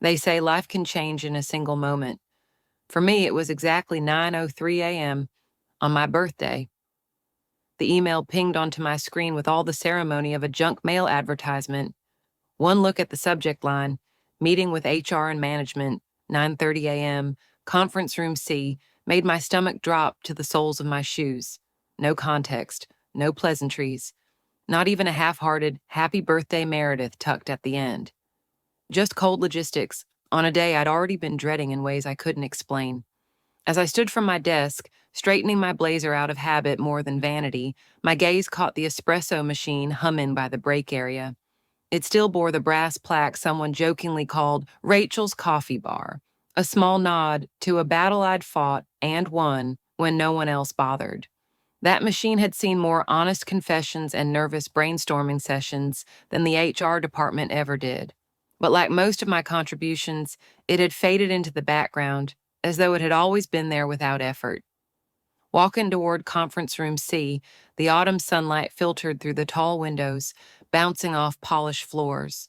They say life can change in a single moment. For me, it was exactly 9:03 a.m. on my birthday. The email pinged onto my screen with all the ceremony of a junk mail advertisement. One look at the subject line, meeting with HR and management, 9:30 a.m., conference room C, made my stomach drop to the soles of my shoes. No context, no pleasantries, not even a half-hearted "Happy Birthday, Meredith" tucked at the end. Just cold logistics on a day I'd already been dreading in ways I couldn't explain. As I stood from my desk, straightening my blazer out of habit more than vanity, my gaze caught the espresso machine humming by the break area. It still bore the brass plaque someone jokingly called Rachel's Coffee Bar, a small nod to a battle I'd fought and won when no one else bothered. That machine had seen more honest confessions and nervous brainstorming sessions than the HR department ever did. But like most of my contributions, it had faded into the background, as though it had always been there without effort. Walking toward conference room C, the autumn sunlight filtered through the tall windows, bouncing off polished floors.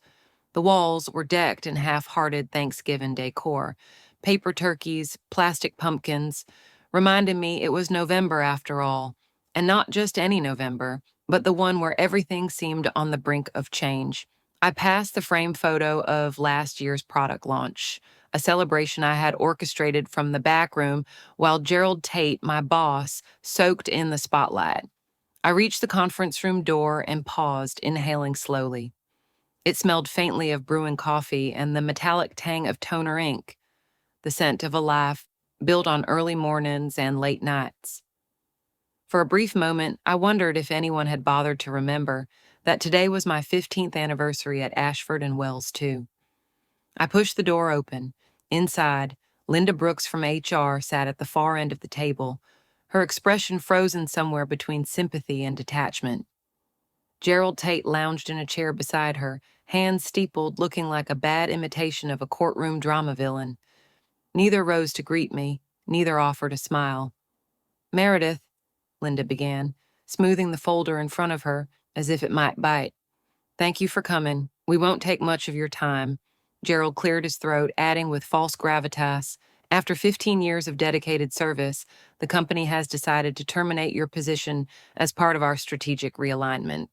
The walls were decked in half-hearted Thanksgiving decor, paper turkeys, plastic pumpkins, reminding me it was November after all, and not just any November, but the one where everything seemed on the brink of change. I passed the framed photo of last year's product launch, a celebration I had orchestrated from the back room while Gerald Tate, my boss, soaked in the spotlight. I reached the conference room door and paused, inhaling slowly. It smelled faintly of brewing coffee and the metallic tang of toner ink, the scent of a life built on early mornings and late nights. For a brief moment, I wondered if anyone had bothered to remember that today was my 15th anniversary at Ashford and Wells, too. I pushed the door open. Inside, Linda Brooks from HR sat at the far end of the table, her expression frozen somewhere between sympathy and detachment. Gerald Tate lounged in a chair beside her, hands steepled, looking like a bad imitation of a courtroom drama villain. Neither rose to greet me, neither offered a smile. "Meredith," Linda began, smoothing the folder in front of her as if it might bite. "Thank you for coming. We won't take much of your time." Gerald cleared his throat, adding with false gravitas, "After 15 years of dedicated service, the company has decided to terminate your position as part of our strategic realignment."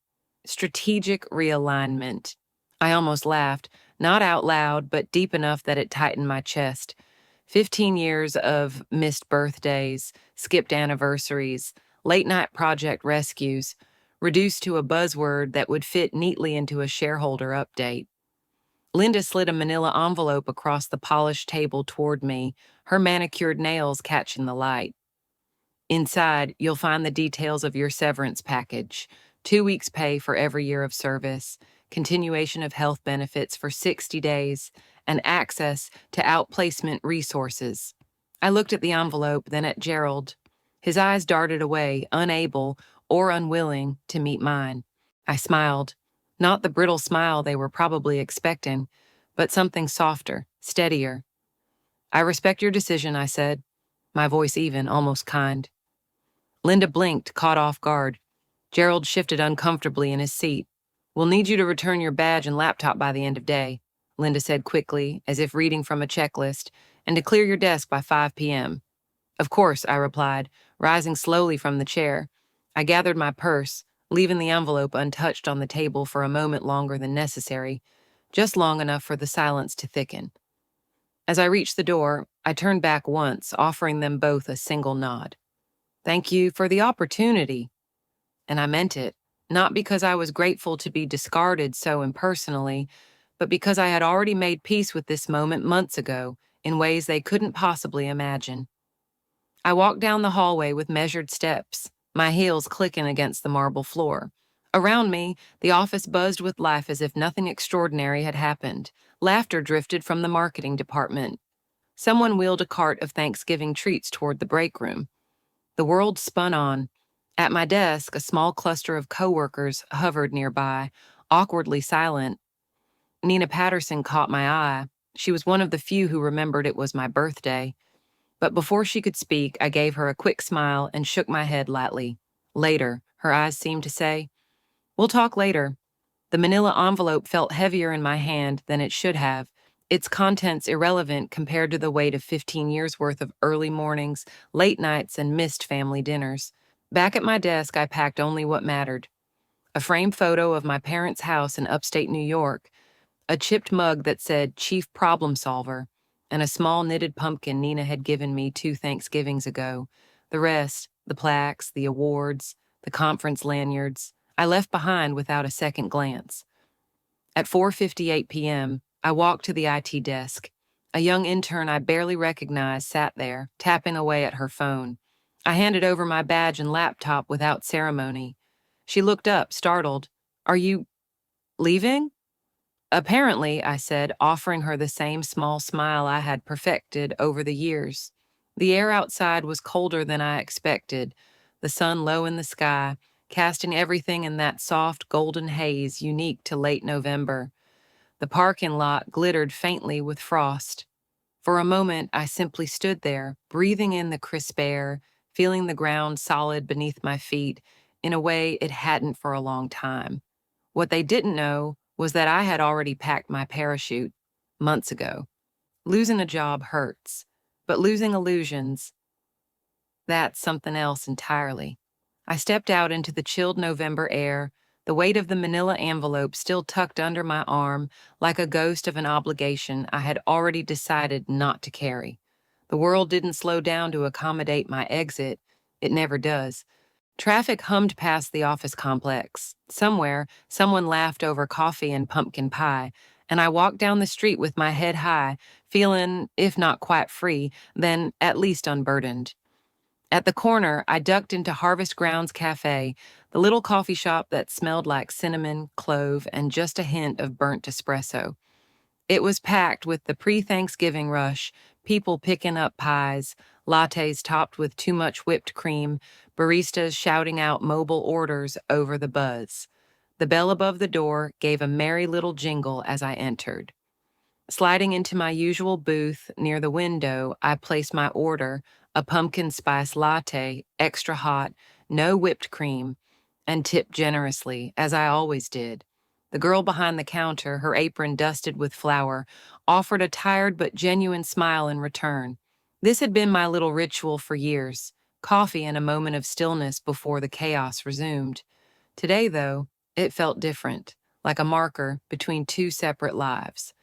Strategic realignment. I almost laughed, not out loud, but deep enough that it tightened my chest. 15 years of missed birthdays, skipped anniversaries, late-night project rescues, reduced to a buzzword that would fit neatly into a shareholder update. Linda slid a manila envelope across the polished table toward me, her manicured nails catching the light. "Inside, you'll find the details of your severance package, 2 weeks' pay for every year of service, continuation of health benefits for 60 days, and access to outplacement resources." I looked at the envelope, then at Gerald. His eyes darted away, unable or unwilling to meet mine. I smiled. Not the brittle smile they were probably expecting, but something softer, steadier. "I respect your decision," I said, my voice even, almost kind. Linda blinked, caught off guard. Gerald shifted uncomfortably in his seat. "We'll need you to return your badge and laptop by the end of day," Linda said quickly, as if reading from a checklist, "and to clear your desk by 5 p.m. "Of course," I replied, rising slowly from the chair. I gathered my purse, leaving the envelope untouched on the table for a moment longer than necessary, just long enough for the silence to thicken. As I reached the door, I turned back once, offering them both a single nod. "Thank you for the opportunity." And I meant it, not because I was grateful to be discarded so impersonally, but because I had already made peace with this moment months ago in ways they couldn't possibly imagine. I walked down the hallway with measured steps, my heels clicking against the marble floor. Around me, the office buzzed with life as if nothing extraordinary had happened. Laughter drifted from the marketing department. Someone wheeled a cart of Thanksgiving treats toward the break room. The world spun on. At my desk, a small cluster of coworkers hovered nearby, awkwardly silent. Nina Patterson caught my eye. She was one of the few who remembered it was my birthday. But before she could speak, I gave her a quick smile and shook my head lightly. "Later," her eyes seemed to say. "We'll talk later." The manila envelope felt heavier in my hand than it should have, its contents irrelevant compared to the weight of 15 years' worth of early mornings, late nights, and missed family dinners. Back at my desk, I packed only what mattered: a framed photo of my parents' house in upstate New York, a chipped mug that said Chief Problem Solver, and a small knitted pumpkin Nina had given me 2 Thanksgivings ago. The rest, the plaques, the awards, the conference lanyards, I left behind without a second glance. At 4:58 p.m., I walked to the IT desk. A young intern I barely recognized sat there, tapping away at her phone. I handed over my badge and laptop without ceremony. She looked up, startled. "Are you leaving?" "Apparently," I said, offering her the same small smile I had perfected over the years. The air outside was colder than I expected, the sun low in the sky, casting everything in that soft golden haze unique to late November. The parking lot glittered faintly with frost. For a moment, I simply stood there, breathing in the crisp air, feeling the ground solid beneath my feet in a way it hadn't for a long time. What they didn't know was that I had already packed my parachute months ago. Losing a job hurts, but losing illusions, that's something else entirely. I stepped out into the chilled November air, the weight of the manila envelope still tucked under my arm like a ghost of an obligation I had already decided not to carry. The world didn't slow down to accommodate my exit. It never does. Traffic hummed past the office complex. Somewhere, someone laughed over coffee and pumpkin pie, and I walked down the street with my head high, feeling, if not quite free, then at least unburdened. At the corner, I ducked into Harvest Grounds Cafe, the little coffee shop that smelled like cinnamon, clove, and just a hint of burnt espresso. It was packed with the pre-Thanksgiving rush, people picking up pies, lattes topped with too much whipped cream, baristas shouting out mobile orders over the buzz. The bell above the door gave a merry little jingle as I entered. Sliding into my usual booth near the window, I placed my order, a pumpkin spice latte, extra hot, no whipped cream, and tipped generously, as I always did. The girl behind the counter, her apron dusted with flour, offered a tired but genuine smile in return. This had been my little ritual for years, coffee and a moment of stillness before the chaos resumed. Today, though, it felt different, like a marker between two separate lives.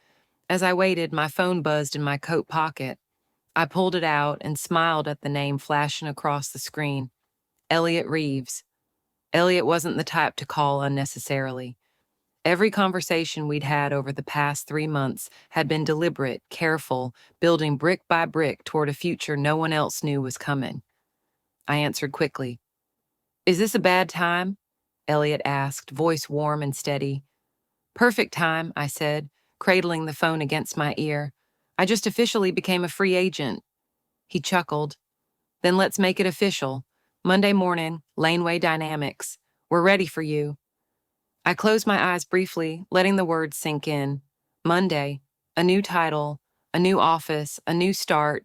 As I waited, my phone buzzed in my coat pocket. I pulled it out and smiled at the name flashing across the screen. Elliot Reeves. Elliot wasn't the type to call unnecessarily. Every conversation we'd had over the past 3 months had been deliberate, careful, building brick by brick toward a future no one else knew was coming. I answered quickly. "Is this a bad time?" Elliot asked, voice warm and steady. "Perfect time," I said, cradling the phone against my ear. "I just officially became a free agent." He chuckled. "Then let's make it official. Monday morning, Laneway Dynamics. We're ready for you." I closed my eyes briefly, letting the words sink in. Monday, a new title, a new office, a new start,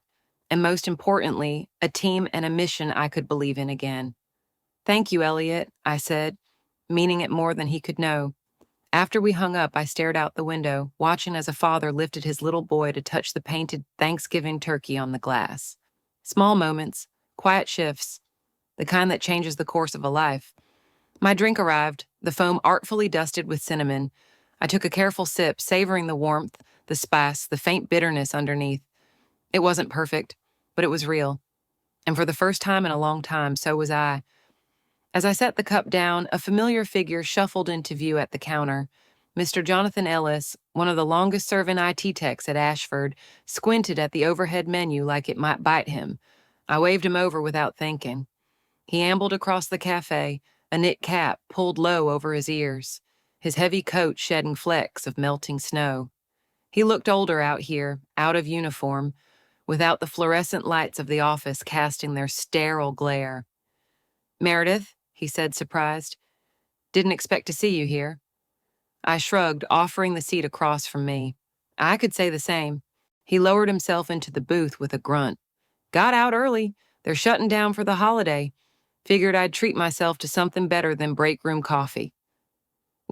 and most importantly, a team and a mission I could believe in again. "Thank you, Elliot," I said, meaning it more than he could know. After we hung up, I stared out the window, watching as a father lifted his little boy to touch the painted Thanksgiving turkey on the glass. Small moments, quiet shifts, the kind that changes the course of a life. My drink arrived, the foam artfully dusted with cinnamon. I took a careful sip, savoring the warmth, the spice, the faint bitterness underneath. It wasn't perfect, but it was real. And for the first time in a long time, so was I. As I set the cup down, a familiar figure shuffled into view at the counter. Mr. Jonathan Ellis, one of the longest-serving IT techs at Ashford, squinted at the overhead menu like it might bite him. I waved him over without thinking. He ambled across the cafe, a knit cap pulled low over his ears, his heavy coat shedding flecks of melting snow. He looked older out here, out of uniform, without the fluorescent lights of the office casting their sterile glare. "Meredith," he said, surprised. "Didn't expect to see you here." I shrugged, offering the seat across from me. I could say the same. He lowered himself into the booth with a grunt. "Got out early. They're shutting down for the holiday. Figured I'd treat myself to something better than break room coffee."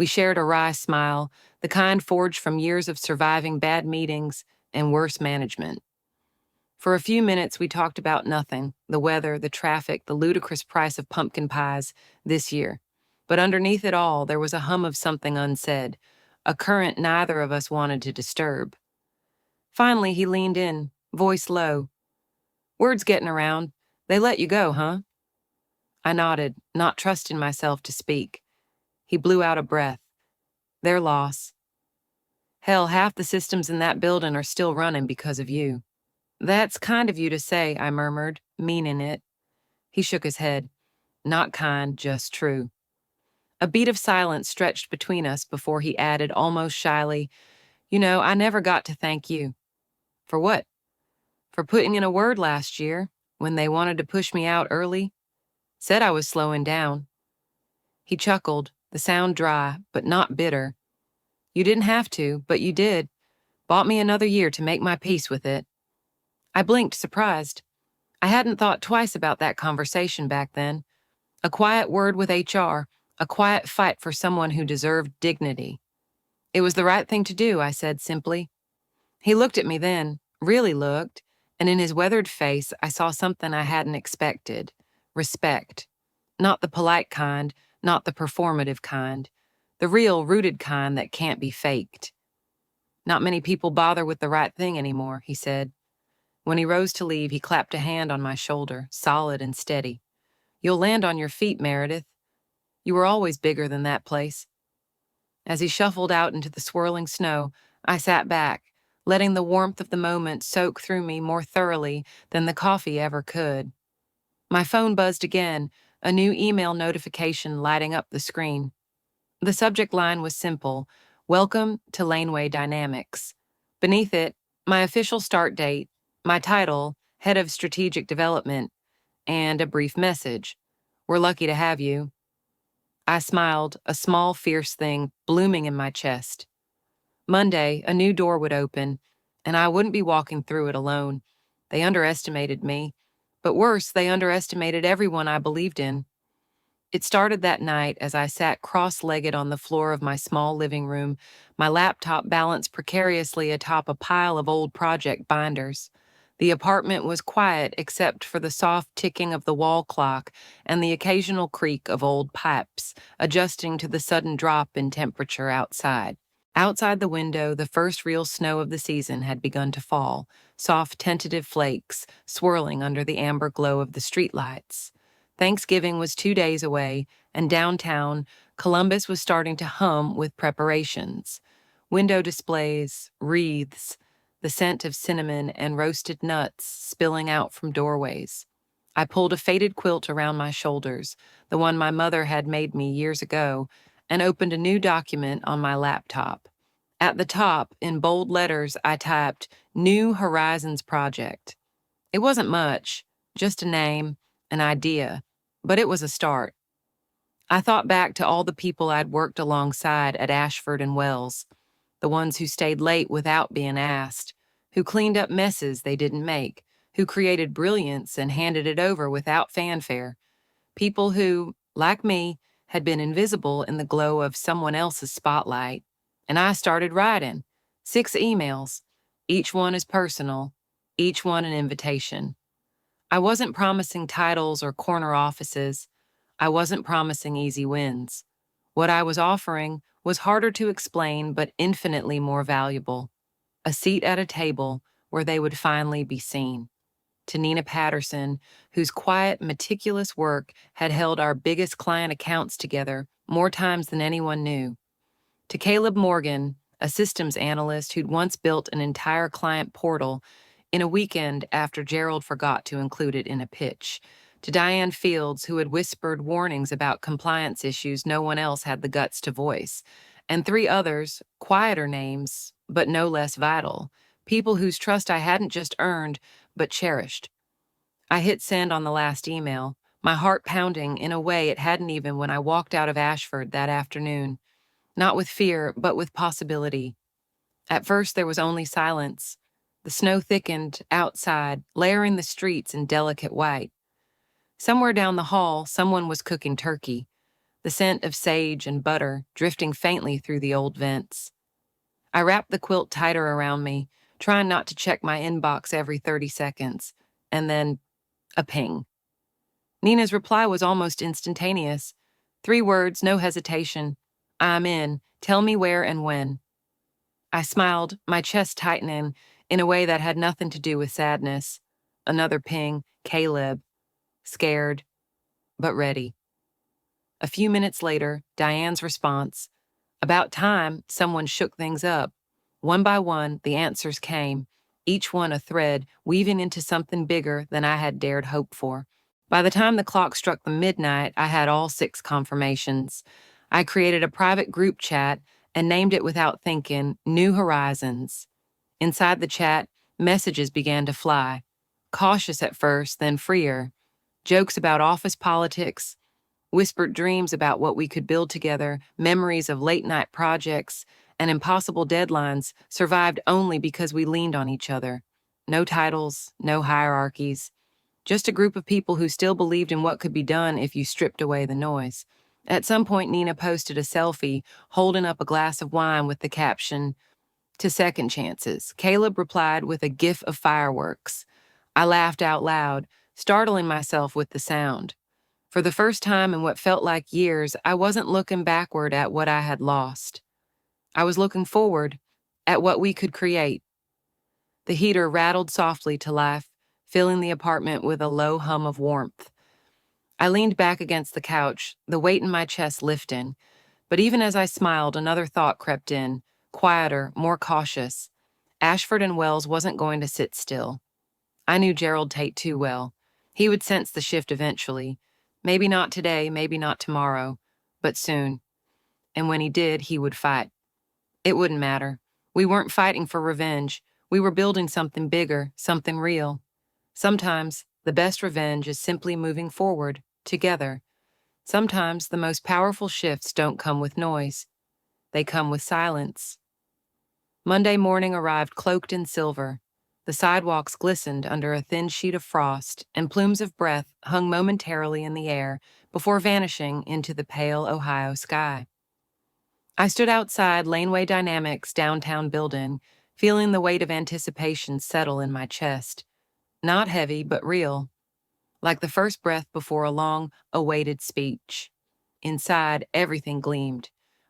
We shared a wry smile, the kind forged from years of surviving bad meetings and worse management. For a few minutes, we talked about nothing, the weather, the traffic, the ludicrous price of pumpkin pies this year. But underneath it all, there was a hum of something unsaid, a current neither of us wanted to disturb. Finally, he leaned in, voice low. "Word's getting around. They let you go, huh?" I nodded, not trusting myself to speak. He blew out a breath. "Their loss. Hell, half the systems in that building are still running because of you." "That's kind of you to say," I murmured, meaning it. He shook his head. "Not kind, just true." A beat of silence stretched between us before he added almost shyly, I never got to thank you." "For what?" "For putting in a word last year, when they wanted to push me out early. Said I was slowing down." He chuckled, the sound dry, but not bitter. "You didn't have to, but you did. Bought me another year to make my peace with it." I blinked, surprised. I hadn't thought twice about that conversation back then. A quiet word with HR, a quiet fight for someone who deserved dignity. "It was the right thing to do," I said simply. He looked at me then, really looked, and in his weathered face I saw something I hadn't expected. Respect. Not the polite kind, not the performative kind. The real, rooted kind that can't be faked. "Not many people bother with the right thing anymore," he said. When he rose to leave, he clapped a hand on my shoulder, solid and steady. "You'll land on your feet, Meredith. You were always bigger than that place." As he shuffled out into the swirling snow, I sat back, letting the warmth of the moment soak through me more thoroughly than the coffee ever could. My phone buzzed again, a new email notification lighting up the screen. The subject line was simple: "Welcome to Laneway Dynamics." Beneath it, my official start date, my title, Head of Strategic Development, and a brief message: "We're lucky to have you." I smiled, a small, fierce thing blooming in my chest. Monday, a new door would open, and I wouldn't be walking through it alone. They underestimated me. But worse, they underestimated everyone I believed in. It started that night as I sat cross-legged on the floor of my small living room, my laptop balanced precariously atop a pile of old project binders. The apartment was quiet except for the soft ticking of the wall clock and the occasional creak of old pipes, adjusting to the sudden drop in temperature outside. Outside the window, the first real snow of the season had begun to fall, soft, tentative flakes swirling under the amber glow of the streetlights. Thanksgiving was 2 days away, and downtown, Columbus was starting to hum with preparations. Window displays, wreaths, the scent of cinnamon and roasted nuts spilling out from doorways. I pulled a faded quilt around my shoulders, the one my mother had made me years ago, and opened a new document on my laptop. At the top, in bold letters, I typed, "New Horizons Project." It wasn't much, just a name, an idea, but it was a start. I thought back to all the people I'd worked alongside at Ashford and Wells, the ones who stayed late without being asked, who cleaned up messes they didn't make, who created brilliance and handed it over without fanfare. People who, like me, had been invisible in the glow of someone else's spotlight. And I started writing. 6 emails, each one is personal, each one an invitation. I wasn't promising titles or corner offices. I wasn't promising easy wins. What I was offering was harder to explain but infinitely more valuable. A seat at a table where they would finally be seen. To Nina Patterson, whose quiet, meticulous work had held our biggest client accounts together more times than anyone knew. To Caleb Morgan, a systems analyst who'd once built an entire client portal in a weekend after Gerald forgot to include it in a pitch. To Diane Fields, who had whispered warnings about compliance issues no one else had the guts to voice. And 3 others, quieter names, but no less vital. People whose trust I hadn't just earned, but cherished. I hit send on the last email, my heart pounding in a way it hadn't even when I walked out of Ashford that afternoon. Not with fear, but with possibility. At first there was only silence. The snow thickened outside, layering the streets in delicate white. Somewhere down the hall, someone was cooking turkey. the scent of sage and butter drifting faintly through the old vents. I wrapped the quilt tighter around me, trying not to check my inbox every 30 seconds, and then a ping. Nina's reply was almost instantaneous. 3 words, no hesitation. I'm in. Tell me where and when. I smiled, my chest tightening in a way that had nothing to do with sadness. Another ping, Caleb. Scared, but ready. A few minutes later, Diane's response. About time, someone shook things up. One by one, the answers came, each one a thread weaving into something bigger than I had dared hope for. By the time the clock struck the midnight, I had all 6 confirmations. I created a private group chat and named it without thinking New Horizons. Inside the chat, messages began to fly. Cautious at first, then freer. Jokes about office politics, whispered dreams about what we could build together, memories of late-night projects, and impossible deadlines survived only because we leaned on each other. No titles, no hierarchies. Just a group of people who still believed in what could be done if you stripped away the noise. At some point, Nina posted a selfie, holding up a glass of wine with the caption, "To second chances." Caleb replied with a gif of fireworks. I laughed out loud, startling myself with the sound. For the first time in what felt like years, I wasn't looking backward at what I had lost. I was looking forward at what we could create. The heater rattled softly to life, filling the apartment with a low hum of warmth. I leaned back against the couch, the weight in my chest lifting. But even as I smiled, another thought crept in, quieter, more cautious. Ashford and Wells wasn't going to sit still. I knew Gerald Tate too well. He would sense the shift eventually. Maybe not today, maybe not tomorrow, but soon. And when he did, he would fight. It wouldn't matter. We weren't fighting for revenge. We were building something bigger, something real. Sometimes, the best revenge is simply moving forward, together. Sometimes, the most powerful shifts don't come with noise. They come with silence. Monday morning arrived cloaked in silver. The sidewalks glistened under a thin sheet of frost, and plumes of breath hung momentarily in the air before vanishing into the pale Ohio sky. I stood outside Laneway Dynamics' downtown building, feeling the weight of anticipation settle in my chest. Not heavy, but real, like the first breath before a long, awaited speech. Inside, everything gleamed.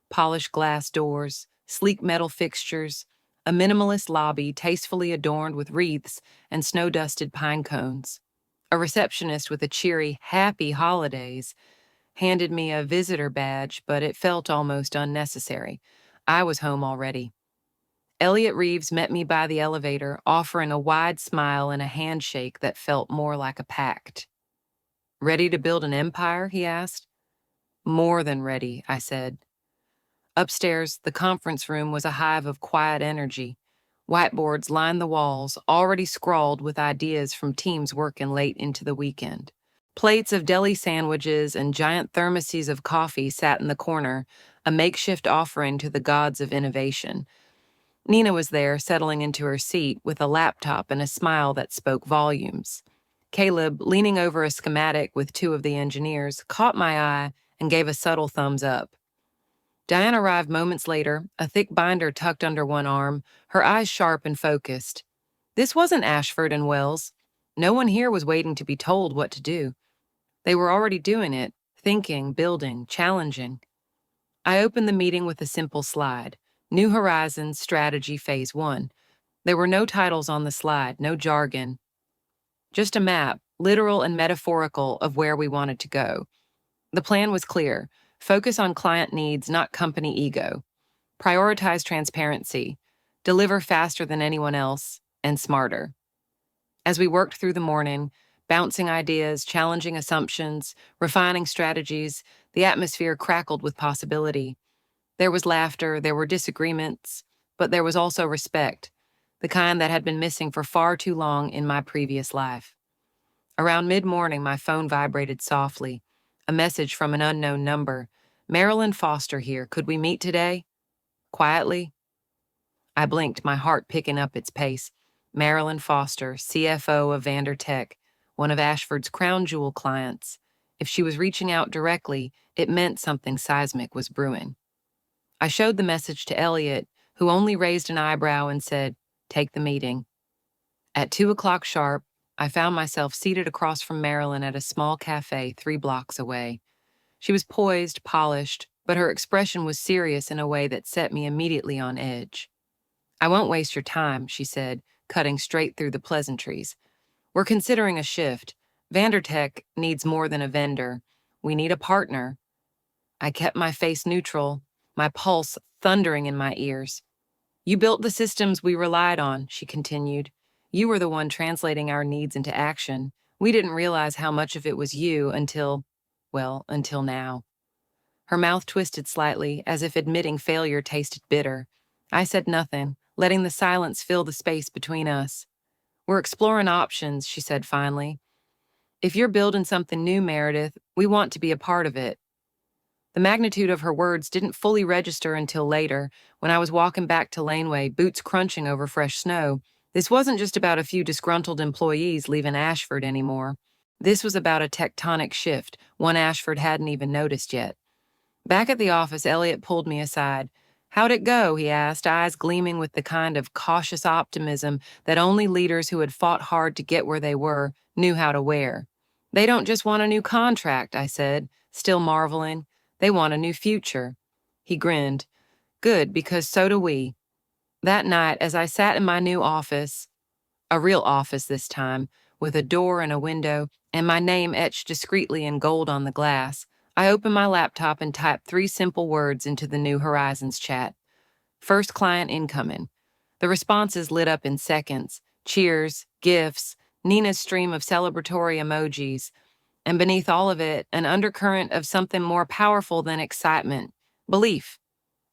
Polished glass doors, sleek metal fixtures, a minimalist lobby tastefully adorned with wreaths and snow-dusted pine cones. A receptionist with a cheery, "Happy Holidays" handed me a visitor badge, but it felt almost unnecessary. I was home already. Elliot Reeves met me by the elevator, offering a wide smile and a handshake that felt more like a pact. "Ready to build an empire?" he asked. "More than ready," I said. Upstairs, the conference room was a hive of quiet energy. Whiteboards lined the walls, already scrawled with ideas from teams working late into the weekend. Plates of deli sandwiches and giant thermoses of coffee sat in the corner, a makeshift offering to the gods of innovation. Nina was there, settling into her seat with a laptop and a smile that spoke volumes. Caleb, leaning over a schematic with 2 of the engineers, caught my eye and gave a subtle thumbs up. Diane arrived moments later, a thick binder tucked under one arm, her eyes sharp and focused. This wasn't Ashford and Wells. No one here was waiting to be told what to do. They were already doing it, thinking, building, challenging. I opened the meeting with a simple slide. New Horizons Strategy Phase 1. There were no titles on the slide, no jargon. Just a map, literal and metaphorical, of where we wanted to go. The plan was clear. Focus on client needs, not company ego. Prioritize transparency. Deliver faster than anyone else, and smarter. As we worked through the morning, bouncing ideas, challenging assumptions, refining strategies, the atmosphere crackled with possibility. There was laughter, there were disagreements, but there was also respect, the kind that had been missing for far too long in my previous life. Around mid-morning, my phone vibrated softly. A message from an unknown number. "Marilyn Foster here. Could we meet today?" Quietly. I blinked, my heart picking up its pace. Marilyn Foster, CFO of Vander Tech, one of Ashford's crown jewel clients. If she was reaching out directly, it meant something seismic was brewing. I showed the message to Elliot, who only raised an eyebrow and said, "Take the meeting." At 2 o'clock sharp, I found myself seated across from Marilyn at a small cafe 3 blocks away. She was poised, polished, but her expression was serious in a way that set me immediately on edge. "I won't waste your time," she said, cutting straight through the pleasantries. "We're considering a shift. Vandertech needs more than a vendor. We need a partner." I kept my face neutral, my pulse thundering in my ears. "You built the systems we relied on," she continued. "You were the one translating our needs into action. We didn't realize how much of it was you until now." Her mouth twisted slightly, as if admitting failure tasted bitter. I said nothing, letting the silence fill the space between us. "We're exploring options," she said finally. "If you're building something new, Meredith, we want to be a part of it." The magnitude of her words didn't fully register until later, when I was walking back to Laneway, boots crunching over fresh snow. This wasn't just about a few disgruntled employees leaving Ashford anymore. This was about a tectonic shift, one Ashford hadn't even noticed yet. Back at the office, Elliot pulled me aside. "How'd it go?" he asked, eyes gleaming with the kind of cautious optimism that only leaders who had fought hard to get where they were knew how to wear. "They don't just want a new contract," I said, still marveling. "They want a new future." He grinned. "Good, because so do we." That night, as I sat in my new office, a real office this time, with a door and a window, and my name etched discreetly in gold on the glass, I opened my laptop and typed 3 simple words into the New Horizons chat. "First client incoming." The responses lit up in seconds. Cheers, gifts, Nina's stream of celebratory emojis, and beneath all of it, an undercurrent of something more powerful than excitement: belief.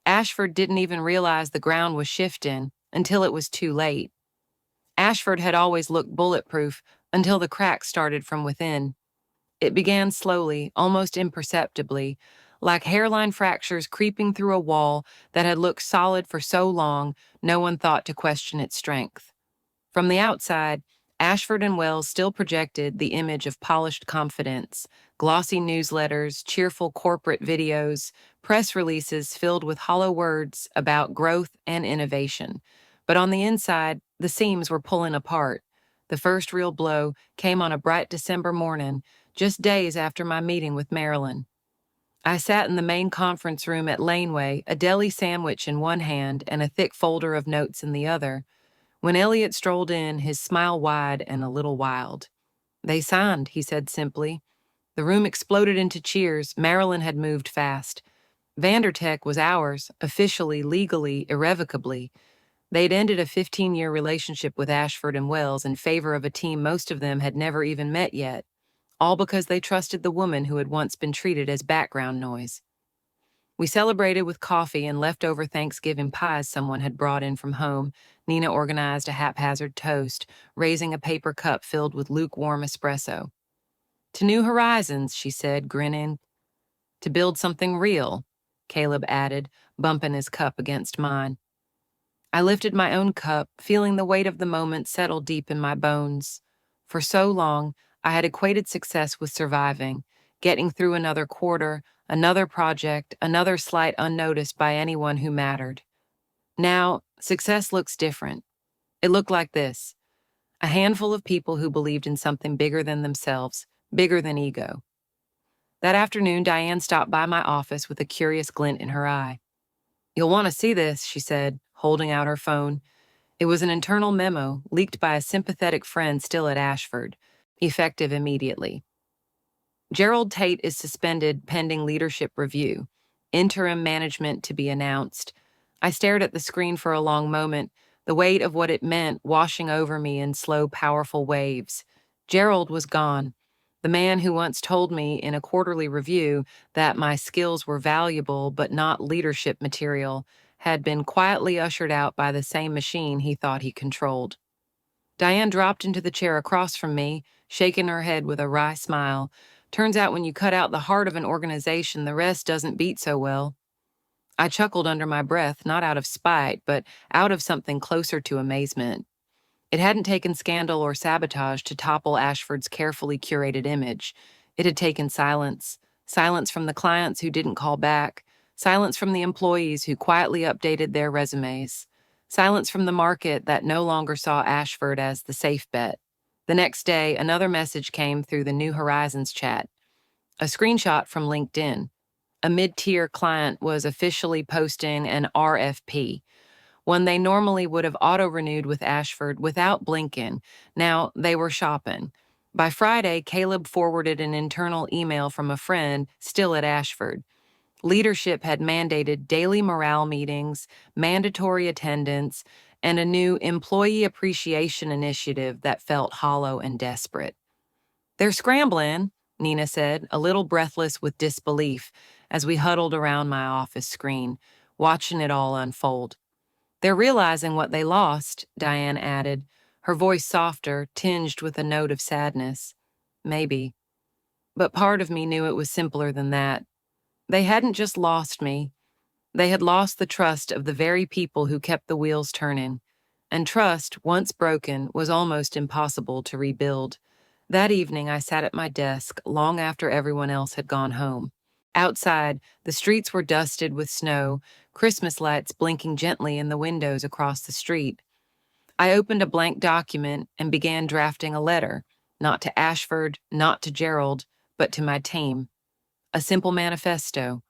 Ashford didn't even realize the ground was shifting until it was too late. Ashford had always looked bulletproof until the cracks started from within. It began slowly, almost imperceptibly, like hairline fractures creeping through a wall that had looked solid for so long no one thought to question its strength. From the outside, Ashford and Wells still projected the image of polished confidence: glossy newsletters, cheerful corporate videos, press releases filled with hollow words about growth and innovation. But on the inside, the seams were pulling apart. The first real blow came on a bright December morning, just days after my meeting with Marilyn. I sat in the main conference room at Laneway, a deli sandwich in one hand and a thick folder of notes in the other, when Elliot strolled in, his smile wide and a little wild. "They signed," he said simply. The room exploded into cheers. Marilyn had moved fast. Vandertech was ours, officially, legally, irrevocably. They'd ended a 15-year relationship with Ashford and Wells in favor of a team most of them had never even met yet, all because they trusted the woman who had once been treated as background noise. We celebrated with coffee and leftover Thanksgiving pies someone had brought in from home. Nina organized a haphazard toast, raising a paper cup filled with lukewarm espresso. "To New Horizons," she said, grinning. "To build something real," Caleb added, bumping his cup against mine. I lifted my own cup, feeling the weight of the moment settle deep in my bones. For so long, I had equated success with surviving, getting through another quarter, another project, another slight unnoticed by anyone who mattered. Now, success looks different. It looked like this: a handful of people who believed in something bigger than themselves, bigger than ego. That afternoon, Diane stopped by my office with a curious glint in her eye. "You'll want to see this," she said, holding out her phone. It was an internal memo, leaked by a sympathetic friend still at Ashford, effective immediately. "Gerald Tate is suspended pending leadership review. Interim management to be announced." I stared at the screen for a long moment, the weight of what it meant washing over me in slow, powerful waves. Gerald was gone. The man who once told me in a quarterly review that my skills were valuable but not leadership material had been quietly ushered out by the same machine he thought he controlled. Diane dropped into the chair across from me, shaking her head with a wry smile. "Turns out when you cut out the heart of an organization, the rest doesn't beat so well." I chuckled under my breath, not out of spite, but out of something closer to amazement. It hadn't taken scandal or sabotage to topple Ashford's carefully curated image. It had taken silence. Silence from the clients who didn't call back. Silence from the employees who quietly updated their resumes. Silence from the market that no longer saw Ashford as the safe bet. The next day, another message came through the New Horizons chat. A screenshot from LinkedIn. A mid-tier client was officially posting an RFP, one they normally would have auto-renewed with Ashford without blinking. Now they were shopping. By Friday, Caleb forwarded an internal email from a friend still at Ashford. Leadership had mandated daily morale meetings, mandatory attendance, and a new employee appreciation initiative that felt hollow and desperate. "They're scrambling," Nina said, a little breathless with disbelief, as we huddled around my office screen, watching it all unfold. "They're realizing what they lost," Diane added, her voice softer, tinged with a note of sadness. Maybe. But part of me knew it was simpler than that. They hadn't just lost me. They had lost the trust of the very people who kept the wheels turning. And trust, once broken, was almost impossible to rebuild. That evening, I sat at my desk long after everyone else had gone home. Outside, the streets were dusted with snow, Christmas lights blinking gently in the windows across the street. I opened a blank document and began drafting a letter, not to Ashford, not to Gerald, but to my team. A simple manifesto,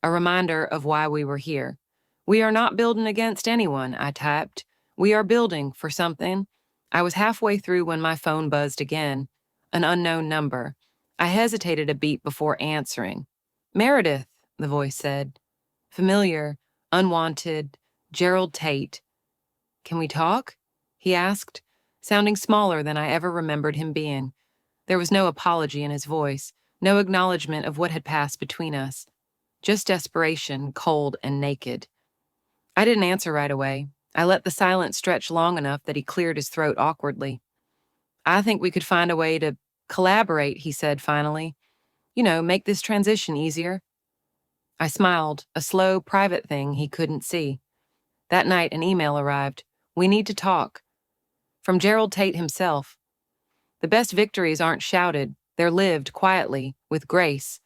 a reminder of why we were here. "We are not building against anyone," I typed. "We are building for something." I was halfway through when my phone buzzed again. An unknown number. I hesitated a beat before answering. "Meredith," the voice said. Familiar, unwanted, Gerald Tate. "Can we talk?" he asked, sounding smaller than I ever remembered him being. There was no apology in his voice, no acknowledgement of what had passed between us. Just desperation, cold and naked. I didn't answer right away. I let the silence stretch long enough that he cleared his throat awkwardly. "I think we could find a way to collaborate," he said finally. Make this transition easier." I smiled, a slow, private thing he couldn't see. That night, an email arrived. "We need to talk." From Gerald Tate himself. The best victories aren't shouted, they're lived quietly, with grace.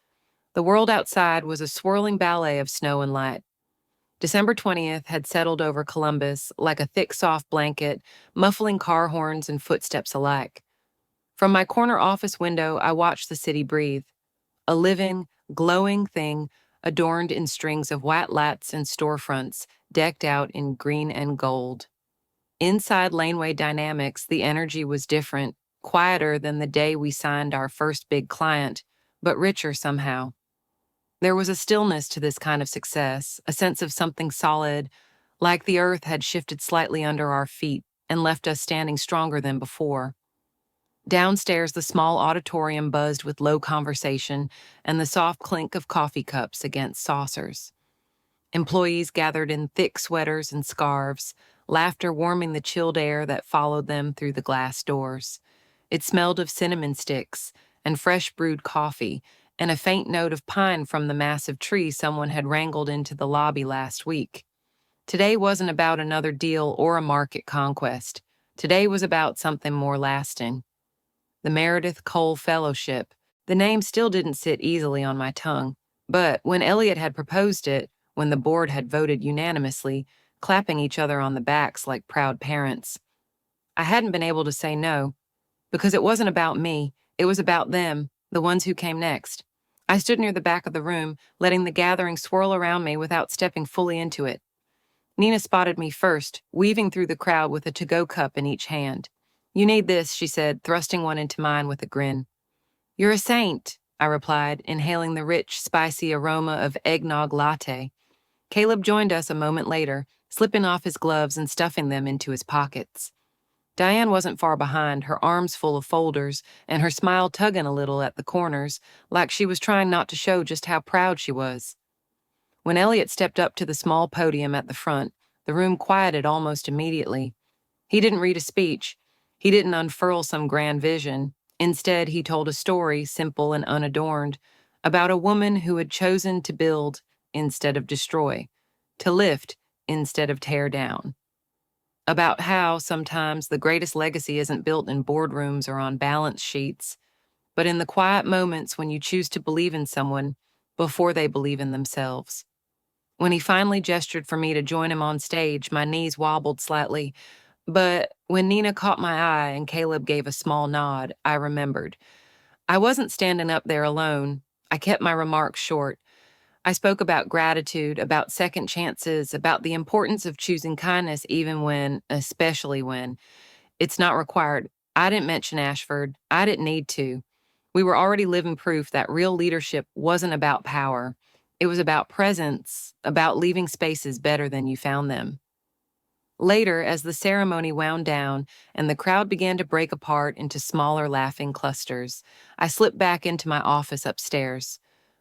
The world outside was a swirling ballet of snow and light. December 20th had settled over Columbus like a thick, soft blanket, muffling car horns and footsteps alike. From my corner office window, I watched the city breathe. A living, glowing thing adorned in strings of white lats and storefronts decked out in green and gold. Inside Laneway Dynamics, the energy was different, quieter than the day we signed our first big client, but richer somehow. There was a stillness to this kind of success, a sense of something solid, like the earth had shifted slightly under our feet and left us standing stronger than before. Downstairs, the small auditorium buzzed with low conversation and the soft clink of coffee cups against saucers. Employees gathered in thick sweaters and scarves, laughter warming the chilled air that followed them through the glass doors. It smelled of cinnamon sticks and fresh brewed coffee, and a faint note of pine from the massive tree someone had wrangled into the lobby last week. Today wasn't about another deal or a market conquest. Today was about something more lasting. The Meredith Cole Fellowship. The name still didn't sit easily on my tongue, but when Elliot had proposed it, when the board had voted unanimously, clapping each other on the backs like proud parents, I hadn't been able to say no, because it wasn't about me, it was about them, the ones who came next. I stood near the back of the room, letting the gathering swirl around me without stepping fully into it. Nina spotted me first, weaving through the crowd with a to-go cup in each hand. "You need this," she said, thrusting one into mine with a grin. "You're a saint," I replied, inhaling the rich, spicy aroma of eggnog latte. Caleb joined us a moment later, slipping off his gloves and stuffing them into his pockets. Diane wasn't far behind, her arms full of folders, and her smile tugging a little at the corners, like she was trying not to show just how proud she was. When Elliot stepped up to the small podium at the front, the room quieted almost immediately. He didn't read a speech. He didn't unfurl some grand vision. Instead, he told a story, simple and unadorned, about a woman who had chosen to build instead of destroy, to lift instead of tear down. About how, sometimes, the greatest legacy isn't built in boardrooms or on balance sheets, but in the quiet moments when you choose to believe in someone before they believe in themselves. When he finally gestured for me to join him on stage, my knees wobbled slightly, but when Nina caught my eye and Caleb gave a small nod, I remembered. I wasn't standing up there alone. I kept my remarks short. I spoke about gratitude, about second chances, about the importance of choosing kindness even when, especially when, it's not required. I didn't mention Ashford. I didn't need to. We were already living proof that real leadership wasn't about power. It was about presence, about leaving spaces better than you found them. Later, as the ceremony wound down and the crowd began to break apart into smaller laughing clusters, I slipped back into my office upstairs.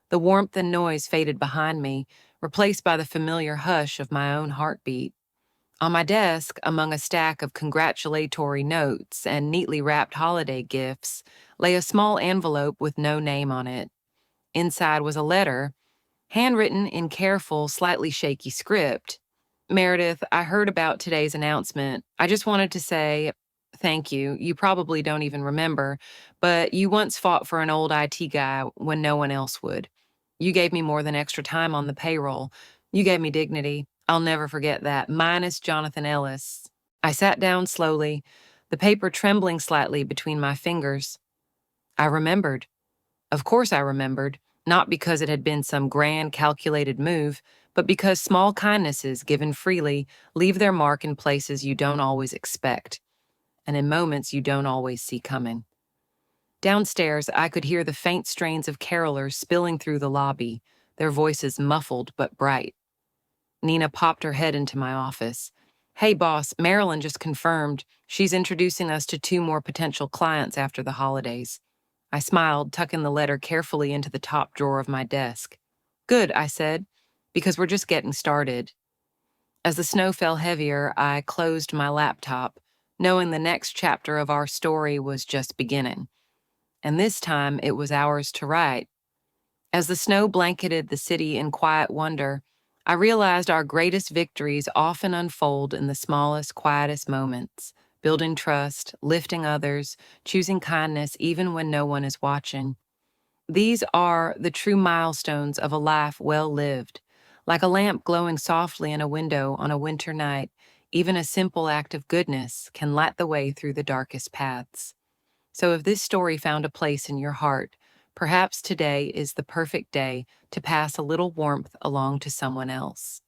The warmth and noise faded behind me, replaced by the familiar hush of my own heartbeat. On my desk, among a stack of congratulatory notes and neatly wrapped holiday gifts, lay a small envelope with no name on it. Inside was a letter, handwritten in careful, slightly shaky script. Meredith, I heard about today's announcement. I just wanted to say thank you. You probably don't even remember, but you once fought for an old IT guy when no one else would. You gave me more than extra time on the payroll. You gave me dignity. I'll never forget that, minus Jonathan Ellis. I sat down slowly, the paper trembling slightly between my fingers. I remembered. Of course I remembered, not because it had been some grand, calculated move, but because small kindnesses given freely leave their mark in places you don't always expect, and in moments you don't always see coming. Downstairs, I could hear the faint strains of carolers spilling through the lobby, their voices muffled but bright. Nina popped her head into my office. Hey, boss, Marilyn just confirmed. She's introducing us to 2 more potential clients after the holidays. I smiled, tucking the letter carefully into the top drawer of my desk. Good, I said, because we're just getting started. As the snow fell heavier, I closed my laptop, knowing the next chapter of our story was just beginning. And this time it was ours to write. As the snow blanketed the city in quiet wonder, I realized our greatest victories often unfold in the smallest, quietest moments, building trust, lifting others, choosing kindness even when no one is watching. These are the true milestones of a life well lived. Like a lamp glowing softly in a window on a winter night, even a simple act of goodness can light the way through the darkest paths. So if this story found a place in your heart, perhaps today is the perfect day to pass a little warmth along to someone else.